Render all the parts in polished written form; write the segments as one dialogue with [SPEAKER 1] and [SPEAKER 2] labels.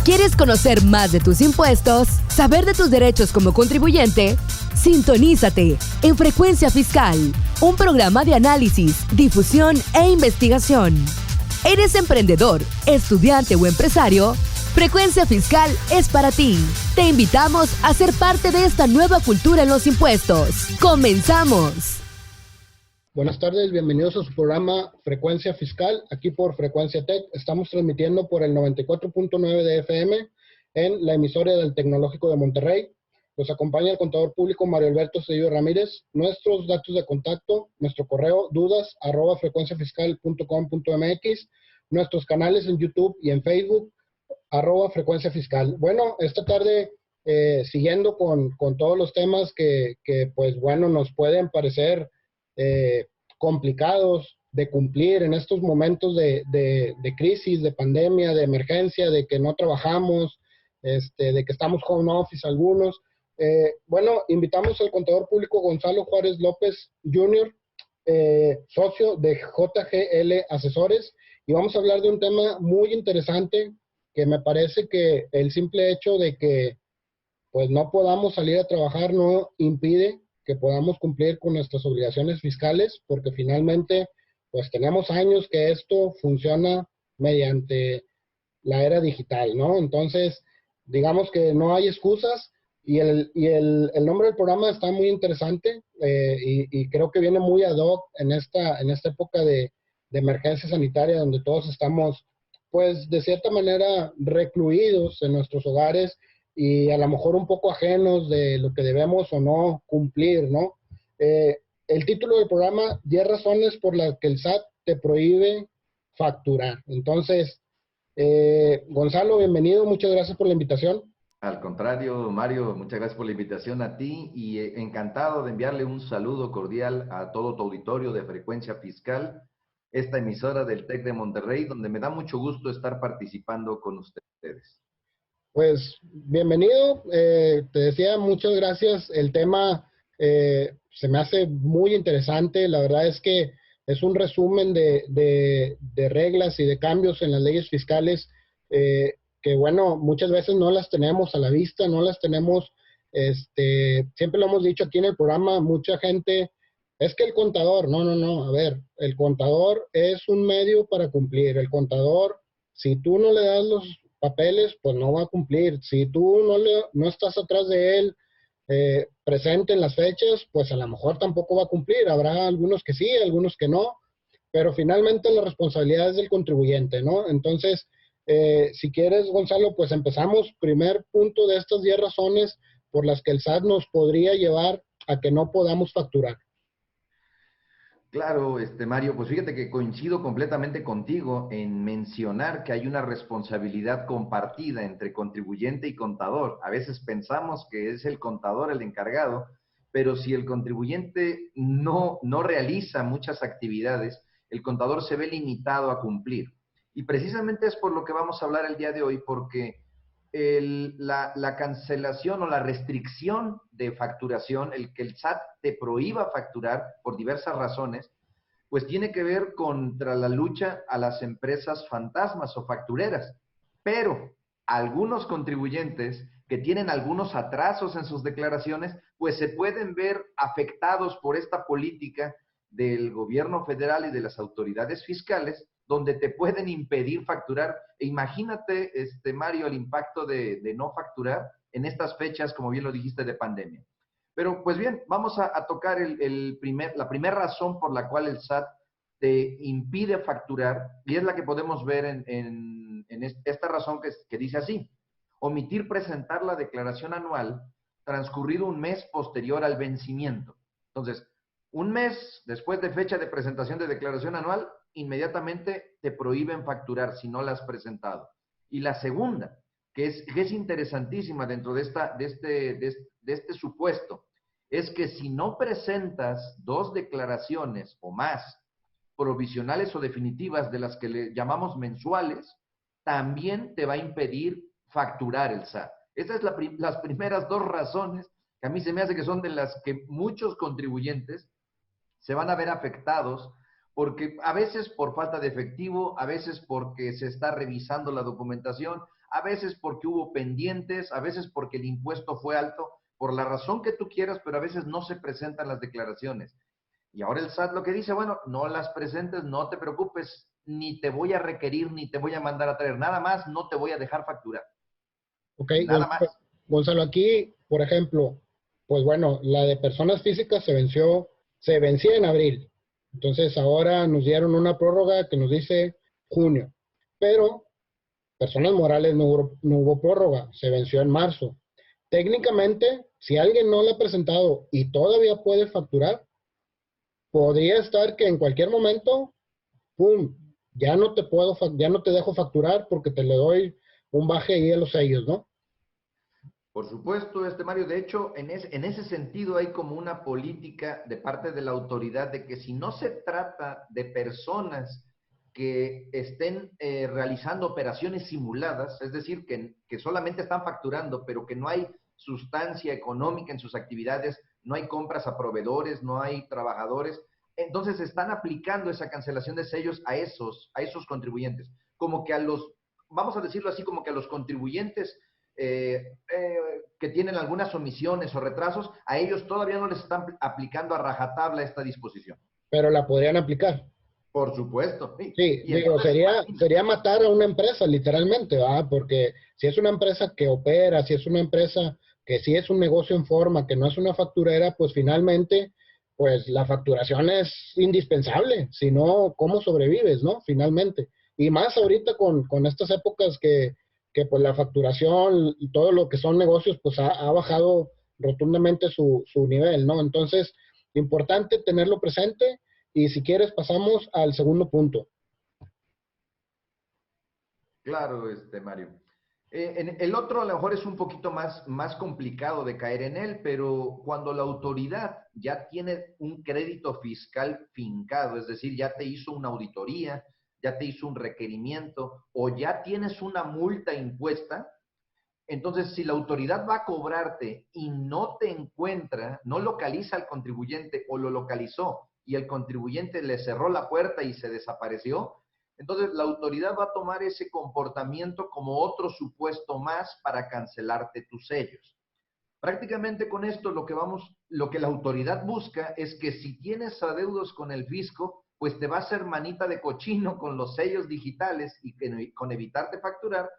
[SPEAKER 1] ¿Quieres conocer más de tus impuestos? ¿Saber de tus derechos como contribuyente? Sintonízate en Frecuencia Fiscal, un programa de análisis, difusión e investigación. ¿Eres emprendedor, estudiante o empresario? Frecuencia Fiscal es para ti. Te invitamos a ser parte de esta nueva cultura en los impuestos. ¡Comenzamos!
[SPEAKER 2] Buenas tardes, bienvenidos a su programa Frecuencia Fiscal, aquí por Frecuencia Tech. Estamos transmitiendo por el 94.9 de FM en la emisora del Tecnológico de Monterrey. Nos acompaña el contador público Mario Alberto Cedillo Ramírez. Nuestros datos de contacto, nuestro correo dudas@frecuenciafiscal.com.mx, nuestros canales en YouTube y en Facebook, @Frecuencia Fiscal. Bueno, esta tarde, siguiendo con todos los temas que pues bueno, nos pueden parecer complicados de cumplir en estos momentos de crisis, de pandemia, de emergencia, de que no trabajamos, de que estamos home office algunos. Bueno, invitamos al contador público Gonzalo Juárez López Jr., socio de JGL Asesores, y vamos a hablar de un tema muy interesante que me parece que el simple hecho de que pues no podamos salir a trabajar no impide que podamos cumplir con nuestras obligaciones fiscales, porque finalmente pues tenemos años que esto funciona mediante la era digital, ¿no? Entonces, digamos que no hay excusas y el nombre del programa está muy interesante y creo que viene muy ad hoc en esta época de emergencia sanitaria donde todos estamos pues de cierta manera recluidos en nuestros hogares y a lo mejor un poco ajenos de lo que debemos o no cumplir, ¿no? El título del programa, 10 razones por las que el SAT te prohíbe facturar. Entonces, Gonzalo, bienvenido, muchas gracias por la invitación.
[SPEAKER 3] Al contrario, Mario, muchas gracias por la invitación a ti y encantado de enviarle un saludo cordial a todo tu auditorio de Frecuencia Fiscal, esta emisora del TEC de Monterrey, donde me da mucho gusto estar participando con ustedes.
[SPEAKER 2] Pues bienvenido, te decía muchas gracias, el tema se me hace muy interesante, la verdad es que es un resumen de reglas y de cambios en las leyes fiscales que bueno, muchas veces no las tenemos a la vista, no las tenemos, siempre lo hemos dicho aquí en el programa, mucha gente, es que el contador, no, a ver, el contador es un medio para cumplir, el contador, si tú no le das los papeles, pues no va a cumplir. Si tú no estás atrás de él, presente en las fechas, pues a lo mejor tampoco va a cumplir. Habrá algunos que sí, algunos que no, pero finalmente la responsabilidad es del contribuyente, ¿no? Entonces, si quieres, Gonzalo, pues empezamos. Primer punto de estas 10 razones por las que el SAT nos podría llevar a que no podamos facturar.
[SPEAKER 3] Claro, Mario, pues fíjate que coincido completamente contigo en mencionar que hay una responsabilidad compartida entre contribuyente y contador. A veces pensamos que es el contador el encargado, pero si el contribuyente no realiza muchas actividades, el contador se ve limitado a cumplir. Y precisamente es por lo que vamos a hablar el día de hoy, porque la cancelación o la restricción de facturación, el que el SAT te prohíba facturar por diversas razones, pues tiene que ver contra la lucha a las empresas fantasmas o factureras. Pero algunos contribuyentes que tienen algunos atrasos en sus declaraciones, pues se pueden ver afectados por esta política del gobierno federal y de las autoridades fiscales, donde te pueden impedir facturar. E imagínate, Mario, el impacto de no facturar en estas fechas, como bien lo dijiste, de pandemia. Pero, pues bien, vamos a tocar la primera razón por la cual el SAT te impide facturar, y es la que podemos ver en esta razón que dice así: omitir presentar la declaración anual transcurrido un mes posterior al vencimiento. Entonces, un mes después de fecha de presentación de declaración anual, inmediatamente te prohíben facturar si no la has presentado. Y la segunda, que es interesantísima dentro de este supuesto, es que si no presentas 2 declaraciones o más, provisionales o definitivas, de las que le llamamos mensuales, también te va a impedir facturar el SAT. Estas son las primeras 2 razones que a mí se me hace que son de las que muchos contribuyentes se van a ver afectados porque a veces por falta de efectivo, a veces porque se está revisando la documentación, a veces porque hubo pendientes, a veces porque el impuesto fue alto, por la razón que tú quieras, pero a veces no se presentan las declaraciones. Y ahora el SAT lo que dice, bueno, no las presentes, no te preocupes, ni te voy a requerir, ni te voy a mandar a traer, nada más, no te voy a dejar facturar.
[SPEAKER 2] Ok,
[SPEAKER 3] Nada más.
[SPEAKER 2] Gonzalo, aquí, por ejemplo, pues bueno, la de personas físicas se vencía en abril. Entonces ahora nos dieron una prórroga que nos dice junio. Pero personas morales no hubo prórroga, se venció en marzo. Técnicamente, si alguien no la ha presentado y todavía puede facturar, podría estar que en cualquier momento, ¡pum! Ya no te dejo facturar porque te le doy un baje ahí a los sellos, ¿no?
[SPEAKER 3] Por supuesto, Mario, de hecho, en ese sentido hay como una política de parte de la autoridad de que si no se trata de personas que estén realizando operaciones simuladas, es decir, que solamente están facturando, pero que no hay sustancia económica en sus actividades, no hay compras a proveedores, no hay trabajadores, entonces están aplicando esa cancelación de sellos a esos contribuyentes, como que vamos a decirlo así, como que a los contribuyentes que tienen algunas omisiones o retrasos, a ellos todavía no les están aplicando a rajatabla esta disposición.
[SPEAKER 2] Pero la podrían aplicar.
[SPEAKER 3] Por supuesto.
[SPEAKER 2] Sí, digo, sería matar a una empresa, literalmente, ¿verdad? Porque si es una empresa que opera, si es una empresa que sí es un negocio en forma, que no es una facturera, pues finalmente, pues la facturación es indispensable. Si no, ¿cómo sobrevives, no? Finalmente. Y más ahorita con estas épocas que pues la facturación y todo lo que son negocios, pues ha bajado rotundamente su nivel, ¿no? Entonces, importante tenerlo presente. Y si quieres, pasamos al segundo punto.
[SPEAKER 3] Claro, Mario. El otro a lo mejor es un poquito más complicado de caer en él, pero cuando la autoridad ya tiene un crédito fiscal fincado, es decir, ya te hizo una auditoría, ya te hizo un requerimiento o ya tienes una multa impuesta, entonces si la autoridad va a cobrarte y no te encuentra, no localiza al contribuyente o lo localizó y el contribuyente le cerró la puerta y se desapareció, entonces la autoridad va a tomar ese comportamiento como otro supuesto más para cancelarte tus sellos. Prácticamente con esto lo que la autoridad busca es que si tienes adeudos con el fisco, pues te va a hacer manita de cochino con los sellos digitales y con evitarte facturar,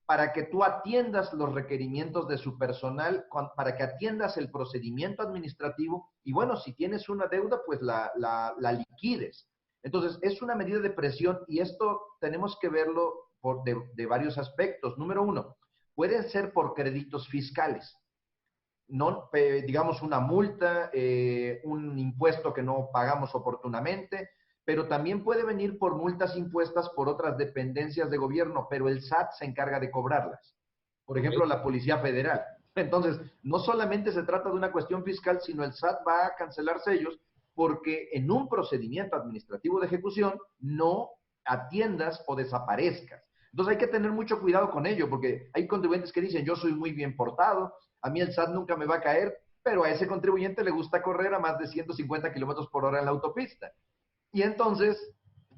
[SPEAKER 3] para que tú atiendas los requerimientos de su personal, para que atiendas el procedimiento administrativo y bueno, si tienes una deuda, pues la liquides. Entonces, es una medida de presión y esto tenemos que verlo de varios aspectos. Número uno, pueden ser por créditos fiscales. No, digamos una multa, un impuesto que no pagamos oportunamente, pero también puede venir por multas impuestas por otras dependencias de gobierno, pero el SAT se encarga de cobrarlas. Por ejemplo, la Policía Federal. Entonces, no solamente se trata de una cuestión fiscal, sino el SAT va a cancelar sellos porque en un procedimiento administrativo de ejecución no atiendas o desaparezcas. Entonces hay que tener mucho cuidado con ello, porque hay contribuyentes que dicen, yo soy muy bien portado, a mí el SAT nunca me va a caer, pero a ese contribuyente le gusta correr a más de 150 kilómetros por hora en la autopista. Y entonces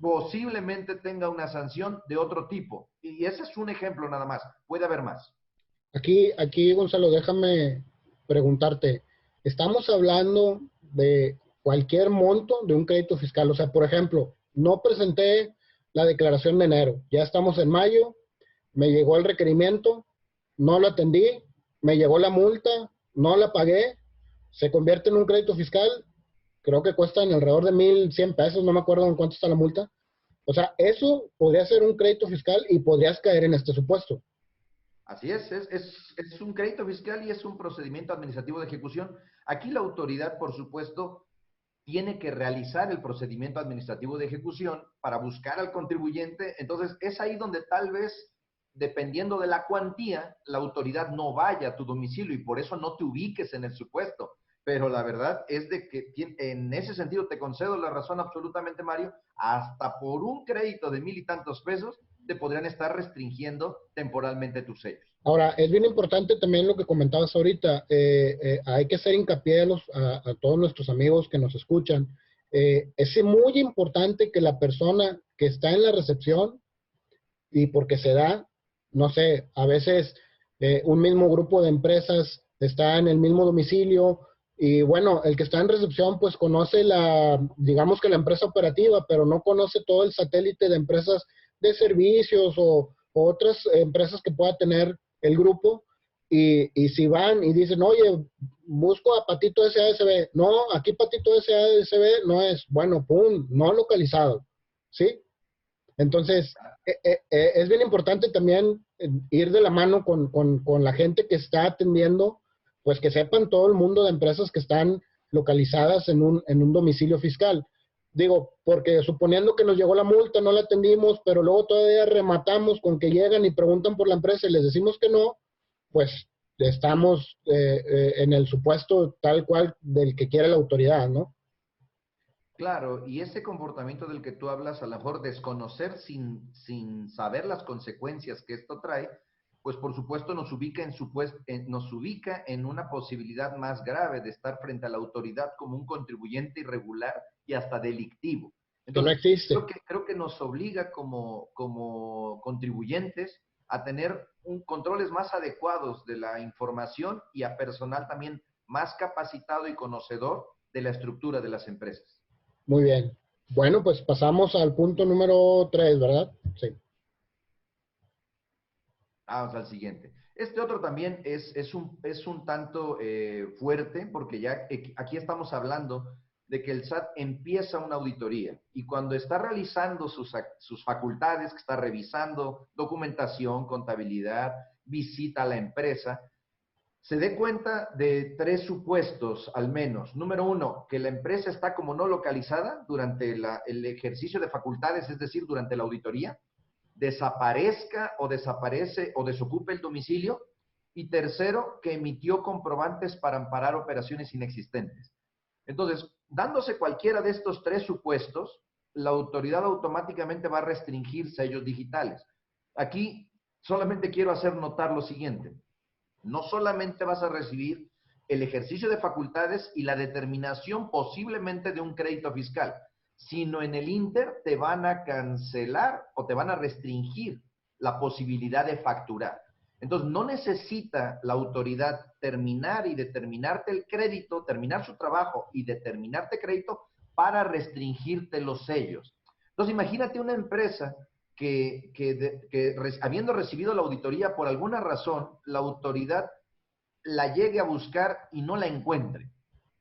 [SPEAKER 3] posiblemente tenga una sanción de otro tipo. Y ese es un ejemplo nada más. Puede haber más.
[SPEAKER 2] Aquí, Gonzalo, déjame preguntarte. Estamos hablando de cualquier monto de un crédito fiscal. O sea, por ejemplo, no presenté la declaración de enero. Ya estamos en mayo, me llegó el requerimiento, no lo atendí, me llegó la multa, no la pagué, se convierte en un crédito fiscal. Creo que cuestan alrededor de 1,100 pesos, no me acuerdo en cuánto está la multa. O sea, eso podría ser un crédito fiscal y podrías caer en este supuesto.
[SPEAKER 3] Así es un crédito fiscal y es un procedimiento administrativo de ejecución. Aquí la autoridad, por supuesto, tiene que realizar el procedimiento administrativo de ejecución para buscar al contribuyente. Entonces, es ahí donde tal vez, dependiendo de la cuantía, la autoridad no vaya a tu domicilio y por eso no te ubiques en el supuesto. Pero la verdad es de que en ese sentido te concedo la razón absolutamente, Mario, hasta por un crédito de 1,000 y tantos pesos te podrían estar restringiendo temporalmente tus sellos.
[SPEAKER 2] Ahora, es bien importante también lo que comentabas ahorita. Hay que hacer hincapié a todos nuestros amigos que nos escuchan. es muy importante que la persona que está en la recepción, y porque se da, no sé, a veces un mismo grupo de empresas está en el mismo domicilio, y bueno, el que está en recepción pues conoce digamos que la empresa operativa, pero no conoce todo el satélite de empresas de servicios o otras empresas que pueda tener el grupo, y si van y dicen, oye, busco a Patito SASB, no, aquí Patito SASB no es, bueno, pum, no localizado, ¿sí? Entonces, es bien importante también ir de la mano con la gente que está atendiendo, pues que sepan todo el mundo de empresas que están localizadas en un domicilio fiscal. Digo, porque suponiendo que nos llegó la multa, no la atendimos, pero luego todavía rematamos con que llegan y preguntan por la empresa y les decimos que no, pues estamos en el supuesto tal cual del que quiere la autoridad, ¿no?
[SPEAKER 3] Claro, y ese comportamiento del que tú hablas, a lo mejor desconocer sin saber las consecuencias que esto trae, pues por supuesto nos ubica nos ubica en una posibilidad más grave de estar frente a la autoridad como un contribuyente irregular y hasta delictivo.
[SPEAKER 2] Que no
[SPEAKER 3] Entonces,
[SPEAKER 2] existe.
[SPEAKER 3] creo que nos obliga como contribuyentes a tener controles más adecuados de la información y a personal también más capacitado y conocedor de la estructura de las empresas.
[SPEAKER 2] Muy bien. Bueno, pues pasamos al punto número 3, ¿verdad? Sí.
[SPEAKER 3] Vamos al siguiente. Este otro también es un tanto fuerte, porque ya aquí estamos hablando de que el SAT empieza una auditoría y cuando está realizando sus facultades, que está revisando documentación, contabilidad, visita a la empresa, se dé cuenta de 3 supuestos al menos. Número 1, que la empresa está como no localizada durante el ejercicio de facultades, es decir, durante la auditoría, desaparezca o desaparece o desocupe el domicilio. Y tercero, que emitió comprobantes para amparar operaciones inexistentes. Entonces, dándose cualquiera de estos 3 supuestos, la autoridad automáticamente va a restringir sellos digitales. Aquí solamente quiero hacer notar lo siguiente. No solamente vas a recibir el ejercicio de facultades y la determinación posiblemente de un crédito fiscal, sino en el Inter te van a cancelar o te van a restringir la posibilidad de facturar. Entonces, no necesita la autoridad terminar y determinarte el crédito, terminar su trabajo y determinarte crédito para restringirte los sellos. Entonces, imagínate una empresa que habiendo recibido la auditoría por alguna razón, la autoridad la llegue a buscar y no la encuentre.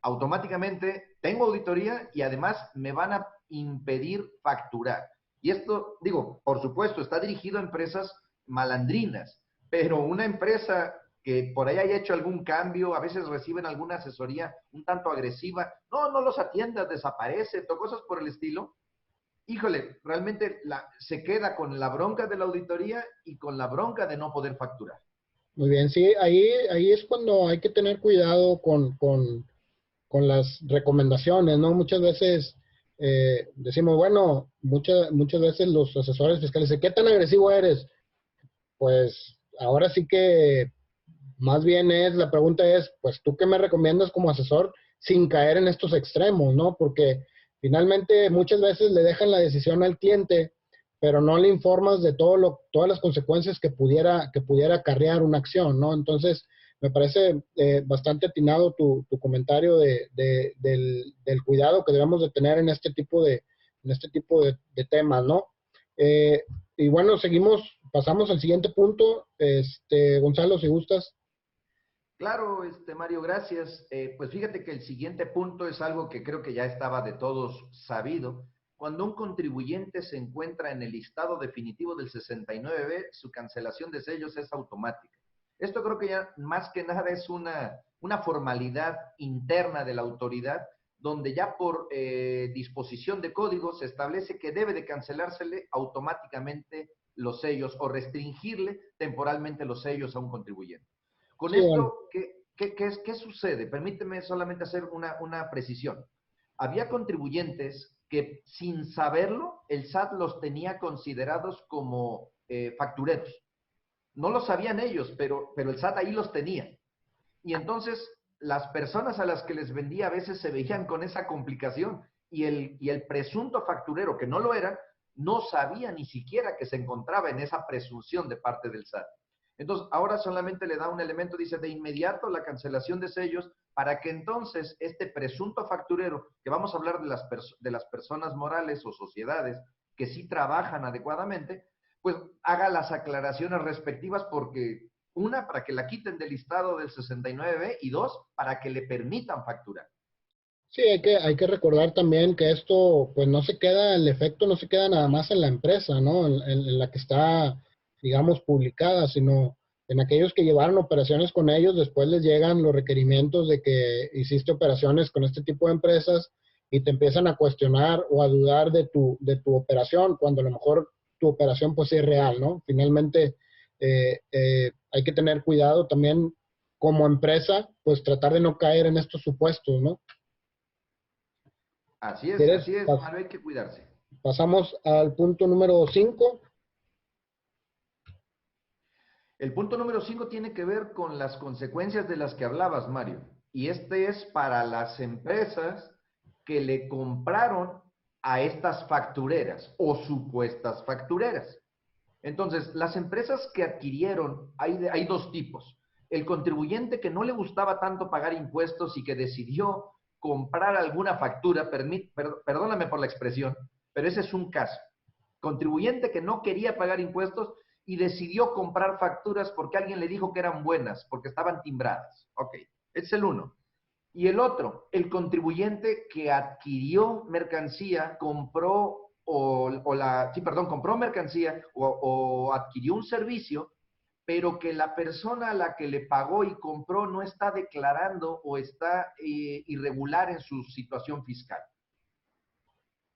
[SPEAKER 3] Automáticamente tengo auditoría y además me van a impedir facturar. Y esto, digo, por supuesto, está dirigido a empresas malandrinas, pero una empresa que por ahí haya hecho algún cambio, a veces reciben alguna asesoría un tanto agresiva, no los atiendas, desaparece, cosas por el estilo. Híjole, realmente se queda con la bronca de la auditoría y con la bronca de no poder facturar.
[SPEAKER 2] Muy bien, sí, ahí es cuando hay que tener cuidado con las recomendaciones, ¿no? Muchas veces decimos, bueno, muchas veces los asesores fiscales dicen, ¿qué tan agresivo eres? Pues ahora sí que más bien la pregunta es, pues tú qué me recomiendas como asesor sin caer en estos extremos, ¿no? Porque finalmente muchas veces le dejan la decisión al cliente, pero no le informas de todas las consecuencias que pudiera acarrear una acción, ¿no? Entonces, me parece bastante atinado tu comentario del cuidado que debemos de tener en este tipo de temas, ¿no? Y bueno, pasamos al siguiente punto. Gonzalo, si gustas.
[SPEAKER 3] Claro, Mario, gracias. Pues fíjate que el siguiente punto es algo que creo que ya estaba de todos sabido. Cuando un contribuyente se encuentra en el listado definitivo del 69B, su cancelación de sellos es automática. Esto creo que ya más que nada es una formalidad interna de la autoridad, donde ya por disposición de código se establece que debe de cancelársele automáticamente los sellos o restringirle temporalmente los sellos a un contribuyente. Con
[SPEAKER 2] Sí,
[SPEAKER 3] esto, ¿qué sucede? Permíteme solamente hacer una precisión. Había contribuyentes que sin saberlo, el SAT los tenía considerados como factureros. No lo sabían ellos, pero el SAT ahí los tenía. Y entonces las personas a las que les vendía a veces se veían con esa complicación y el presunto facturero, que no lo era, no sabía ni siquiera que se encontraba en esa presunción de parte del SAT. Entonces, ahora solamente le da un elemento, dice, de inmediato la cancelación de sellos, para que entonces este presunto facturero, que vamos a hablar de las personas morales o sociedades que sí trabajan adecuadamente, pues haga las aclaraciones respectivas, porque una, para que la quiten del listado del 69B, y dos, para que le permitan facturar.
[SPEAKER 2] Sí, hay que recordar también que esto, pues no se queda, el efecto no se queda nada más en la empresa, ¿no? En la que está, digamos, publicada, sino en aquellos que llevaron operaciones con ellos, después les llegan los requerimientos de que hiciste operaciones con este tipo de empresas y te empiezan a cuestionar o a dudar de tu operación, cuando a lo mejor tu operación pues sí es real, ¿no? Finalmente, hay que tener cuidado también como empresa, pues tratar de no caer en estos supuestos, ¿no?
[SPEAKER 3] Así es,
[SPEAKER 2] ¿Quieres?
[SPEAKER 3] Mario, hay que cuidarse.
[SPEAKER 2] Pasamos al punto número 5.
[SPEAKER 3] El punto número 5 tiene que ver con las consecuencias de las que hablabas, Mario. Y este es para las empresas que le compraron a estas factureras o supuestas factureras. Entonces, las empresas que adquirieron, hay dos tipos. El contribuyente que no le gustaba tanto pagar impuestos y que decidió comprar alguna factura, perdóname por la expresión, pero ese es un caso. Contribuyente que no quería pagar impuestos y decidió comprar facturas porque alguien le dijo que eran buenas, porque estaban timbradas. Ok, ese es el uno. Y el otro, el contribuyente que adquirió mercancía, compró mercancía o adquirió un servicio, pero que la persona a la que le pagó y compró no está declarando o está irregular en su situación fiscal.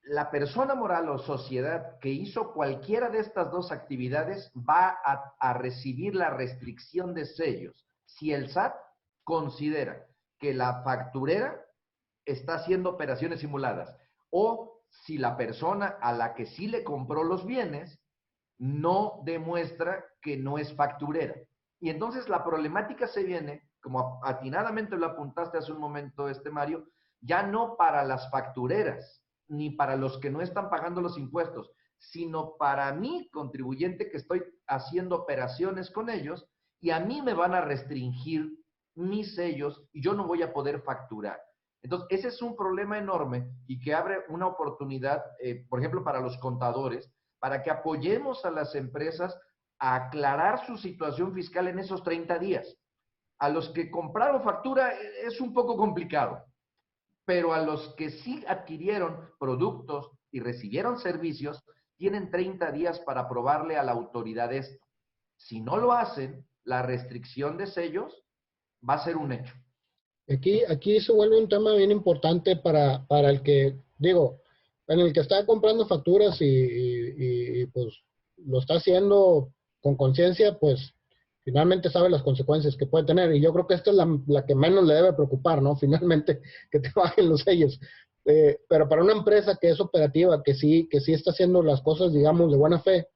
[SPEAKER 3] La persona moral o sociedad que hizo cualquiera de estas dos actividades va a recibir la restricción de sellos si el SAT considera que la facturera está haciendo operaciones simuladas, o si la persona a la que sí le compró los bienes no demuestra que no es facturera. Y entonces la problemática se viene, como atinadamente lo apuntaste hace un momento, Mario, ya no para las factureras, ni para los que no están pagando los impuestos, sino para mí, contribuyente, que estoy haciendo operaciones con ellos, y a mí me van a restringir mis sellos y yo no voy a poder facturar. Entonces, ese es un problema enorme y que abre una oportunidad, por ejemplo, para los contadores, para que apoyemos a las empresas a aclarar su situación fiscal en esos 30 días. A los que compraron factura es un poco complicado, pero a los que sí adquirieron productos y recibieron servicios, tienen 30 días para probarle a la autoridad esto. Si no lo hacen, la restricción de sellos va a ser un hecho.
[SPEAKER 2] Aquí se vuelve un tema bien importante para el que, digo, en el que está comprando facturas y pues lo está haciendo con conciencia, pues finalmente sabe las consecuencias que puede tener. Y yo creo que esta es la que menos le debe preocupar, ¿no? Finalmente, que te bajen los sellos. Pero para una empresa que es operativa, que sí está haciendo las cosas, digamos, de buena fe,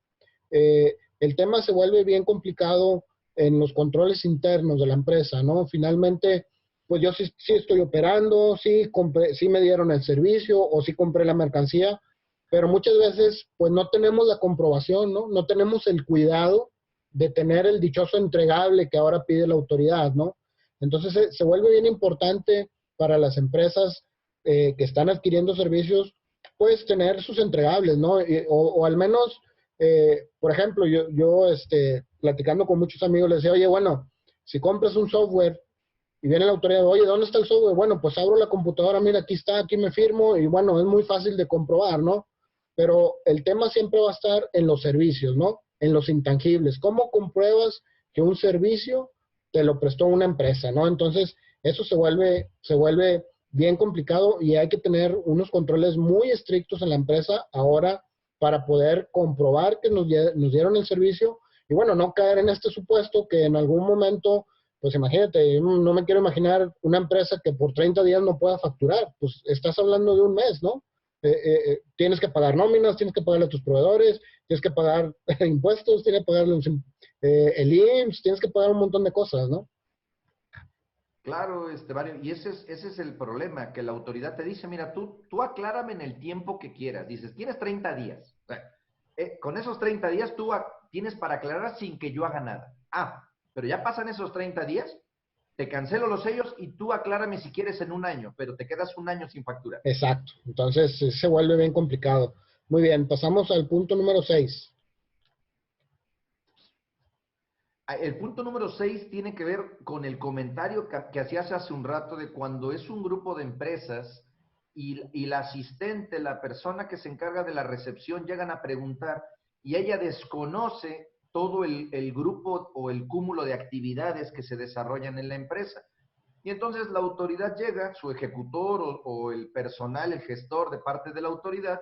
[SPEAKER 2] el tema se vuelve bien complicado en los controles internos de la empresa, ¿no? Finalmente, pues yo sí estoy operando, sí me dieron el servicio o sí compré la mercancía, pero muchas veces pues no tenemos la comprobación, ¿no? No tenemos el cuidado de tener el dichoso entregable que ahora pide la autoridad, ¿no? Entonces se vuelve bien importante para las empresas que están adquiriendo servicios, pues tener sus entregables, ¿no? O al menos, por ejemplo, yo platicando con muchos amigos les decía, oye, bueno, si compras un software y viene la autoridad, oye, ¿dónde está el software? Bueno, pues abro la computadora, mira, aquí está, aquí me firmo, y bueno, es muy fácil de comprobar, ¿no? Pero el tema siempre va a estar en los servicios, ¿no? En los intangibles. ¿Cómo compruebas que un servicio te lo prestó una empresa, ¿no? Entonces, eso se vuelve bien complicado y hay que tener unos controles muy estrictos en la empresa ahora para poder comprobar que nos dieron el servicio y, bueno, no caer en este supuesto que en algún momento, pues imagínate, no me quiero imaginar una empresa que por 30 días no pueda facturar, pues estás hablando de un mes, ¿no? Tienes que pagar nóminas, tienes que pagarle a tus proveedores, tienes que pagar impuestos, tienes que pagar el IMSS, tienes que pagar un montón de cosas, ¿no?
[SPEAKER 3] Claro, Mario, y ese es el problema, que la autoridad te dice, mira, tú aclárame en el tiempo que quieras. Dices, tienes 30 días. O sea, con esos 30 días tienes para aclarar sin que yo haga nada. Ah, pero ya pasan esos 30 días, te cancelo los sellos y tú aclárame si quieres en un año, pero te quedas un año sin facturar.
[SPEAKER 2] Exacto. Entonces se vuelve bien complicado. Muy bien, pasamos al punto número 6.
[SPEAKER 3] El punto número 6 tiene que ver con el comentario que hacías hace un rato de cuando es un grupo de empresas y la asistente, la persona que se encarga de la recepción, llegan a preguntar y ella desconoce todo el grupo o el cúmulo de actividades que se desarrollan en la empresa. Y entonces la autoridad llega, su ejecutor o el personal, el gestor de parte de la autoridad,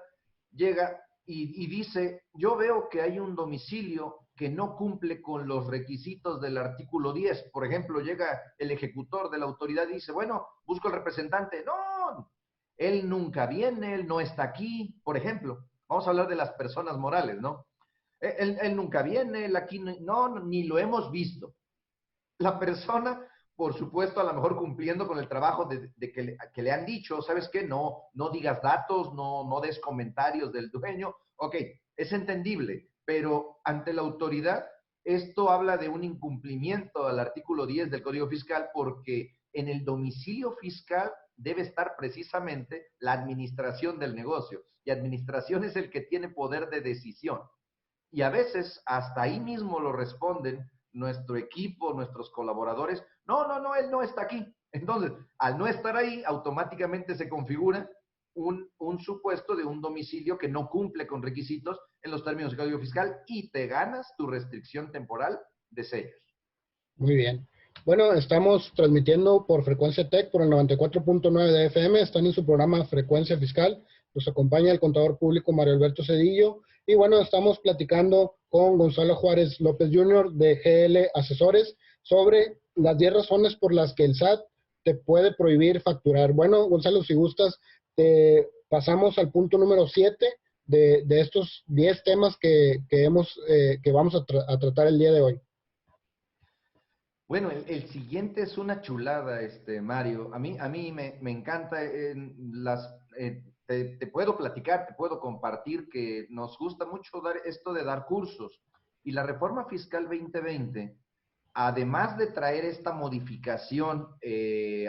[SPEAKER 3] llega y dice, yo veo que hay un domicilio que no cumple con los requisitos del artículo 10. Por ejemplo, llega el ejecutor de la autoridad y dice, bueno, busco el representante. No, él nunca viene, él no está aquí. Por ejemplo, vamos a hablar de las personas morales, ¿no? Él nunca viene, él aquí no, ni lo hemos visto. La persona, por supuesto, a lo mejor cumpliendo con el trabajo que le han dicho, ¿sabes qué? No digas datos, no des comentarios del dueño. Ok, es entendible, pero ante la autoridad, esto habla de un incumplimiento al artículo 10 del Código Fiscal, porque en el domicilio fiscal debe estar precisamente la administración del negocio, y administración es el que tiene poder de decisión. Y a veces hasta ahí mismo lo responden nuestro equipo, nuestros colaboradores, no, él no está aquí. Entonces, al no estar ahí, automáticamente se configura un supuesto de un domicilio que no cumple con requisitos en los términos del Código Fiscal y te ganas tu restricción temporal de sellos.
[SPEAKER 2] Muy bien. Bueno, estamos transmitiendo por Frecuencia Tech, por el 94.9 de FM. Están en su programa Frecuencia Fiscal. Nos acompaña el contador público Mario Alberto Cedillo. Y bueno, estamos platicando con Gonzalo Juárez López Jr. de GL Asesores sobre las 10 razones por las que el SAT te puede prohibir facturar. Bueno, Gonzalo, si gustas, pasamos al punto número 7 de estos 10 temas que vamos a tratar el día de hoy.
[SPEAKER 3] Bueno, el siguiente es una chulada, Mario. A mí me encanta te puedo platicar, te puedo compartir que nos gusta mucho esto de dar cursos. Y la Reforma Fiscal 2020, además de traer esta modificación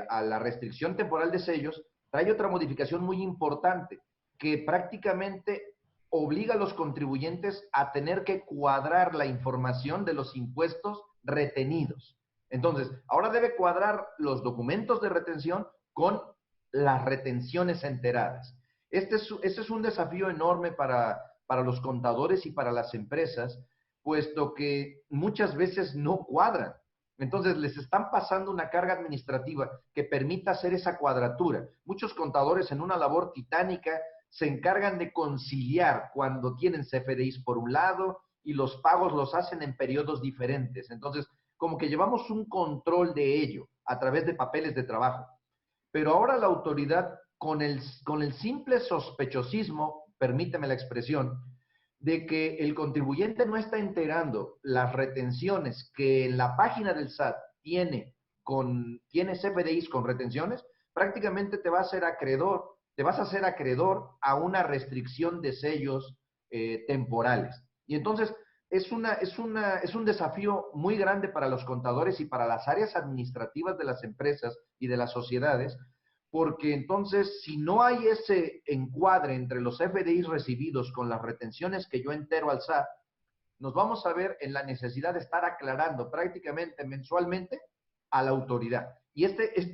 [SPEAKER 3] a la restricción temporal de sellos, trae otra modificación muy importante, que prácticamente obliga a los contribuyentes a tener que cuadrar la información de los impuestos retenidos. Entonces, ahora debe cuadrar los documentos de retención con las retenciones enteradas. Este es un desafío enorme para los contadores y para las empresas, puesto que muchas veces no cuadran. Entonces, les están pasando una carga administrativa que permita hacer esa cuadratura. Muchos contadores en una labor titánica se encargan de conciliar cuando tienen CFDIs por un lado y los pagos los hacen en periodos diferentes. Entonces, como que llevamos un control de ello a través de papeles de trabajo. Pero ahora la autoridad, con el simple sospechosismo, permíteme la expresión, de que el contribuyente no está enterando las retenciones que en la página del SAT tiene CFDIs con retenciones, prácticamente te vas a hacer acreedor a una restricción de sellos temporales. Y entonces, es un desafío muy grande para los contadores y para las áreas administrativas de las empresas y de las sociedades, porque entonces, si no hay ese encuadre entre los FDIs recibidos con las retenciones que yo entero al SAT, nos vamos a ver en la necesidad de estar aclarando prácticamente mensualmente a la autoridad. Y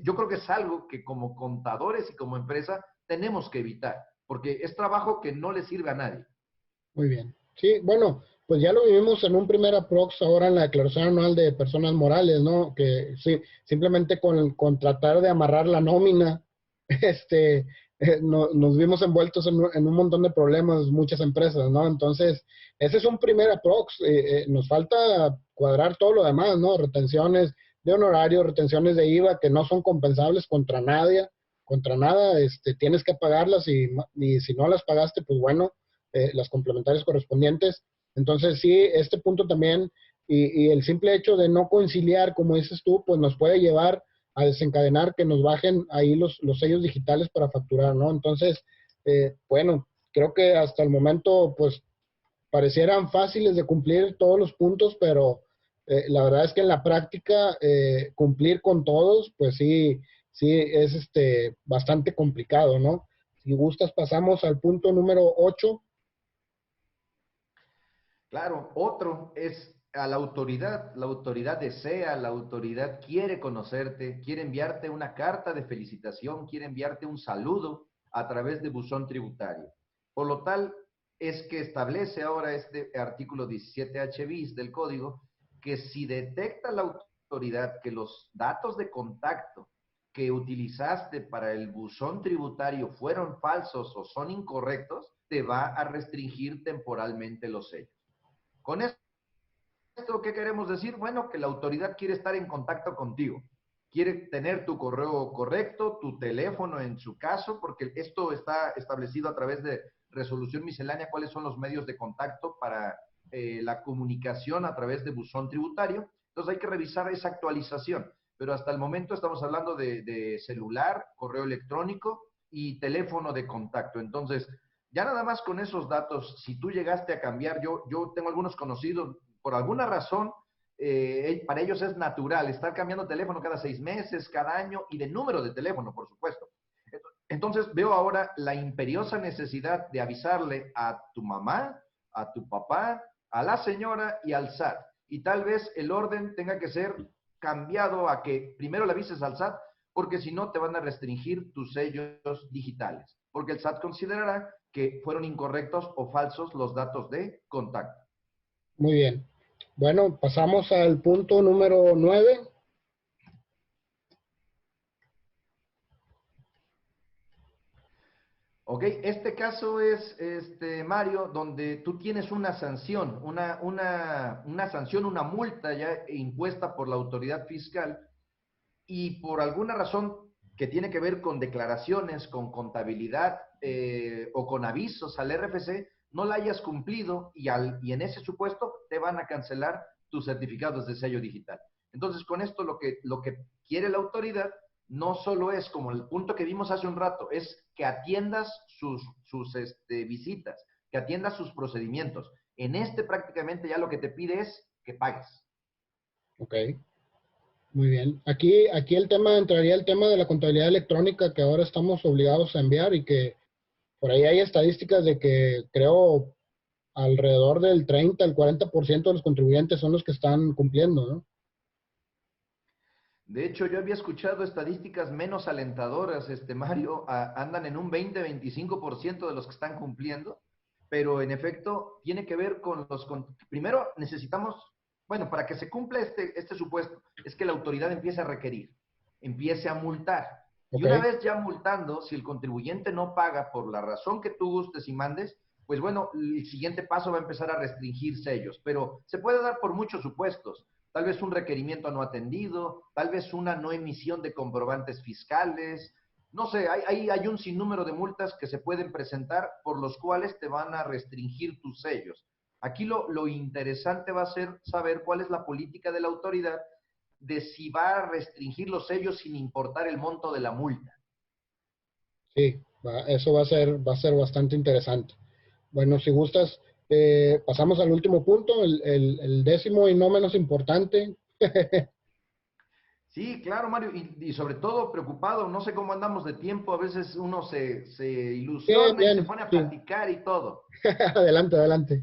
[SPEAKER 3] yo creo que es algo que como contadores y como empresa tenemos que evitar, porque es trabajo que no le sirve a nadie.
[SPEAKER 2] Muy bien. Sí, bueno, pues ya lo vivimos en un primer aprox ahora en la declaración anual de personas morales, ¿no? Que sí, simplemente con tratar de amarrar la nómina, nos vimos envueltos en un montón de problemas, muchas empresas, ¿no? Entonces, ese es un primer aprox. Nos falta cuadrar todo lo demás, ¿no? Retenciones de honorarios, retenciones de IVA que no son compensables contra nadie, contra nada, tienes que pagarlas y si no las pagaste, pues bueno, las complementarias correspondientes. Entonces, sí, este punto también, y el simple hecho de no conciliar, como dices tú, pues nos puede llevar a desencadenar que nos bajen ahí los sellos digitales para facturar, ¿no? Entonces, bueno, creo que hasta el momento, pues, parecieran fáciles de cumplir todos los puntos, pero la verdad es que en la práctica cumplir con todos, pues sí, sí es bastante complicado, ¿no? Si gustas, pasamos al punto número 8.
[SPEAKER 3] Claro, otro es a la autoridad desea, la autoridad quiere conocerte, quiere enviarte una carta de felicitación, quiere enviarte un saludo a través de buzón tributario. Por lo tal, es que establece ahora este artículo 17H bis del código que si detecta la autoridad que los datos de contacto que utilizaste para el buzón tributario fueron falsos o son incorrectos, te va a restringir temporalmente los sellos. Con esto, ¿qué queremos decir? Bueno, que la autoridad quiere estar en contacto contigo. Quiere tener tu correo correcto, tu teléfono en su caso, porque esto está establecido a través de resolución miscelánea, cuáles son los medios de contacto para la comunicación a través de buzón tributario. Entonces hay que revisar esa actualización. Pero hasta el momento estamos hablando de celular, correo electrónico y teléfono de contacto. Entonces, ya nada más con esos datos, si tú llegaste a cambiar, yo tengo algunos conocidos, por alguna razón, para ellos es natural estar cambiando teléfono cada 6 meses, cada año, y de número de teléfono, por supuesto. Entonces veo ahora la imperiosa necesidad de avisarle a tu mamá, a tu papá, a la señora y al SAT. Y tal vez el orden tenga que ser cambiado a que primero le avises al SAT, porque si no te van a restringir tus sellos digitales, porque el SAT considerará que fueron incorrectos o falsos los datos de contacto.
[SPEAKER 2] Muy bien. Bueno, pasamos al punto número 9.
[SPEAKER 3] Ok, este caso es, Mario, donde tú tienes una sanción, una sanción, una multa ya impuesta por la autoridad fiscal y por alguna razón que tiene que ver con declaraciones, con contabilidad o con avisos al RFC, no la hayas cumplido y en ese supuesto te van a cancelar tus certificados de sello digital. Entonces, con esto lo que quiere la autoridad no solo es como el punto que vimos hace un rato, es que atiendas sus visitas, que atiendas sus procedimientos. En prácticamente ya lo que te pide es que pagues.
[SPEAKER 2] Ok, muy bien. Aquí entraría el tema de la contabilidad electrónica que ahora estamos obligados a enviar y que por ahí hay estadísticas de que creo alrededor del 30 al 40% de los contribuyentes son los que están cumpliendo, ¿no?
[SPEAKER 3] De hecho, yo había escuchado estadísticas menos alentadoras, Mario, andan en un 20-25% de los que están cumpliendo, pero en efecto tiene que ver con primero necesitamos, bueno, para que se cumpla este supuesto, es que la autoridad empiece a requerir, empiece a multar. Y una vez ya multando, si el contribuyente no paga por la razón que tú gustes y mandes, pues bueno, el siguiente paso va a empezar a restringir sellos, pero se puede dar por muchos supuestos. Tal vez un requerimiento no atendido, tal vez una no emisión de comprobantes fiscales. No sé, hay un sinnúmero de multas que se pueden presentar por los cuales te van a restringir tus sellos. Aquí lo interesante va a ser saber cuál es la política de la autoridad de si va a restringir los sellos sin importar el monto de la multa.
[SPEAKER 2] Sí, eso va a ser bastante interesante. Bueno, si gustas, pasamos al último punto, el 10º y no menos importante.
[SPEAKER 3] Sí, claro, Mario, y sobre todo preocupado, no sé cómo andamos de tiempo, a veces uno se
[SPEAKER 2] Bien,
[SPEAKER 3] ilusiona y se
[SPEAKER 2] bien,
[SPEAKER 3] pone a
[SPEAKER 2] sí.
[SPEAKER 3] platicar y todo.
[SPEAKER 2] Adelante, adelante.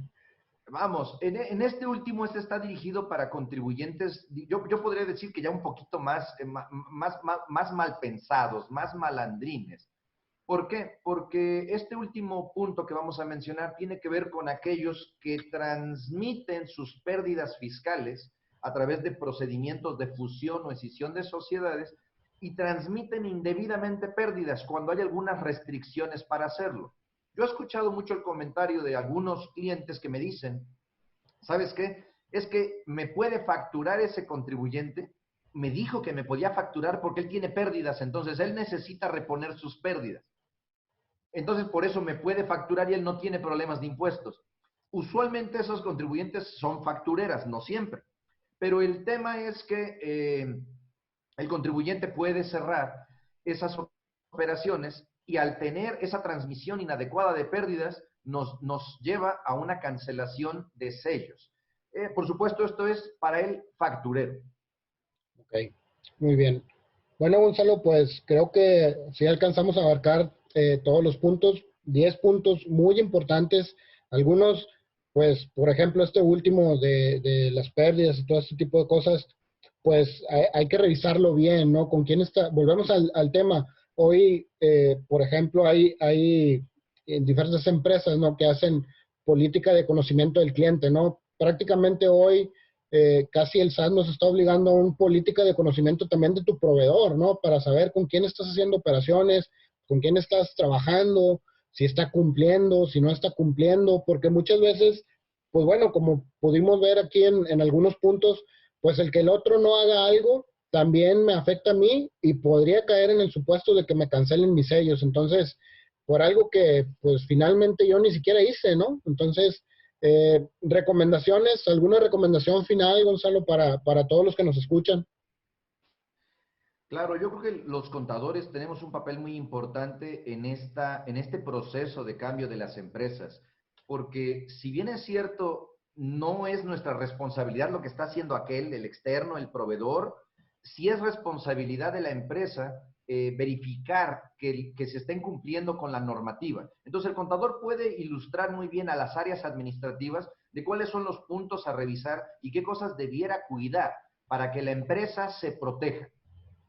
[SPEAKER 3] Vamos, en este último, está dirigido para contribuyentes, yo podría decir que ya un poquito más mal pensados, más malandrines. ¿Por qué? Porque este último punto que vamos a mencionar tiene que ver con aquellos que transmiten sus pérdidas fiscales a través de procedimientos de fusión o escisión de sociedades y transmiten indebidamente pérdidas cuando hay algunas restricciones para hacerlo. Yo he escuchado mucho el comentario de algunos clientes que me dicen, ¿sabes qué? Es que me puede facturar ese contribuyente, me dijo que me podía facturar porque él tiene pérdidas, entonces él necesita reponer sus pérdidas. Entonces, por eso me puede facturar y él no tiene problemas de impuestos. Usualmente esos contribuyentes son factureras, no siempre. Pero el tema es que el contribuyente puede cerrar esas operaciones y al tener esa transmisión inadecuada de pérdidas, nos lleva a una cancelación de sellos. Por supuesto, esto es para el facturero.
[SPEAKER 2] Ok, muy bien. Bueno, Gonzalo, pues creo que sí alcanzamos a abarcar todos los puntos, 10 puntos muy importantes. Algunos, pues, por ejemplo, este último de las pérdidas y todo este tipo de cosas, pues hay que revisarlo bien, ¿no? ¿Con quién está? Volvemos al tema. Hoy, por ejemplo, hay diferentes empresas, ¿no?, que hacen política de conocimiento del cliente, ¿no? Prácticamente hoy casi el SAT nos está obligando a una política de conocimiento también de tu proveedor, ¿no? Para saber con quién estás haciendo operaciones, con quién estás trabajando, si está cumpliendo, si no está cumpliendo, porque muchas veces, pues bueno, como pudimos ver aquí en algunos puntos, pues el que el otro no haga algo también me afecta a mí y podría caer en el supuesto de que me cancelen mis sellos. Entonces, por algo que pues finalmente yo ni siquiera hice, ¿no? Entonces, recomendaciones, ¿alguna recomendación final, Gonzalo, para todos los que nos escuchan?
[SPEAKER 3] Claro, yo creo que los contadores tenemos un papel muy importante en este proceso de cambio de las empresas, porque si bien es cierto, no es nuestra responsabilidad lo que está haciendo aquel, el externo, el proveedor, sí es responsabilidad de la empresa verificar que se estén cumpliendo con la normativa. Entonces, el contador puede ilustrar muy bien a las áreas administrativas de cuáles son los puntos a revisar y qué cosas debiera cuidar para que la empresa se proteja.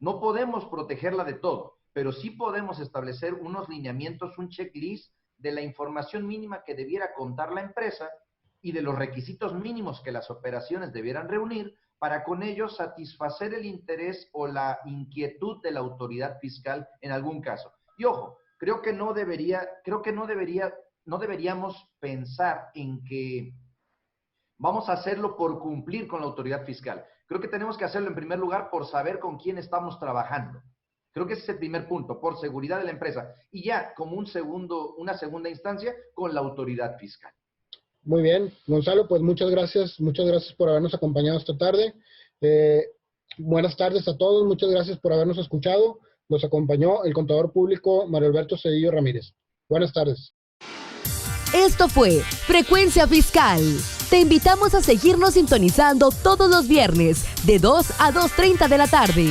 [SPEAKER 3] No podemos protegerla de todo, pero sí podemos establecer unos lineamientos, un checklist de la información mínima que debiera contar la empresa y de los requisitos mínimos que las operaciones debieran reunir para con ello satisfacer el interés o la inquietud de la autoridad fiscal en algún caso. Y ojo, creo que no deberíamos pensar en que vamos a hacerlo por cumplir con la autoridad fiscal. Creo que tenemos que hacerlo en primer lugar por saber con quién estamos trabajando. Creo que ese es el primer punto, por seguridad de la empresa. Y ya como una segunda instancia con la autoridad fiscal.
[SPEAKER 2] Muy bien, Gonzalo, pues muchas gracias por habernos acompañado esta tarde. Buenas tardes a todos, muchas gracias por habernos escuchado. Nos acompañó el contador público Mario Alberto Cedillo Ramírez. Buenas tardes.
[SPEAKER 1] Esto fue Frecuencia Fiscal. Te invitamos a seguirnos sintonizando todos los viernes de 2 a 2:30 de la tarde.